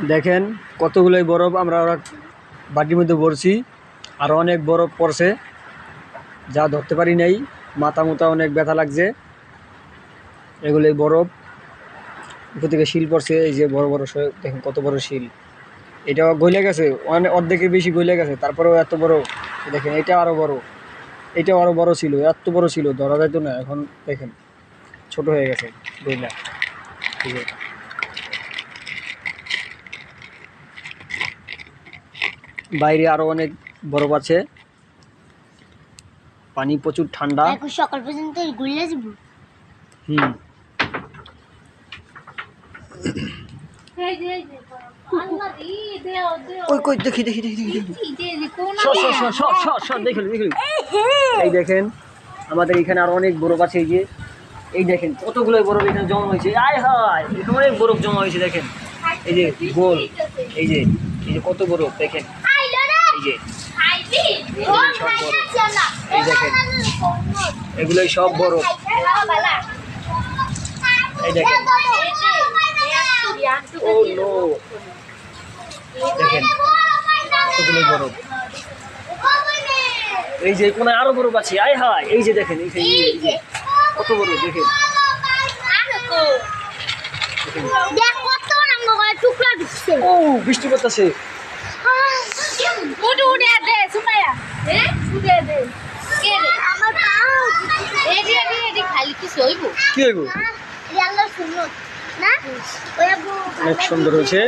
দেখেন কতগুলোই বরফ আমরা বাটির মধ্যে ভরছি, আর অনেক বরফ পড়ছে যা ধরতে পারি নাই। মাথা মুথা অনেক ব্যথা লাগছে। এগুলোই বরফ, উপর থেকে শিল পড়ছে। এই যে বড় বড় দেখেন কত বড় শিল। এটা গলে গেছে, অনেক অর্ধেকের বেশি গলে গেছে, তারপরেও এত বড়। দেখেন এটা আরও বড়, এটাও আরও বড় ছিল, এত বড় ছিল ধরা যাইতো না। এখন দেখেন ছোট হয়ে গেছে গইলা। ঠিক আছে, বাইরে আরো অনেক বরফ আছে, পানি প্রচুর ঠান্ডা। সকাল পর্যন্ত ঘুরে যাব। ওই দেখি দেখি দেখি দেখি এই দেখেন আমাদের এখানে আরো অনেক বরফ আছে। এই দেখেন কতগুলো বরফ এখানে জমা হয়েছে। আয় হায়, এখানে অনেক বরফ জমা হয়েছে। দেখেন এই যে গোল, এই যে কত বরফ দেখেন। এই যে এই দেখেন এগুলোই সব বরফ। এই দেখেন ও নো, দেখেন কতগুলো বরফ। এই যে কোনায় আরো বরফ আছে। আয় হায়, এই যে দেখেন এই যে কত বরফ দেখেন। ও বৃষ্টি পড়তেছে। কি হইব? অনেক সুন্দর হয়েছে।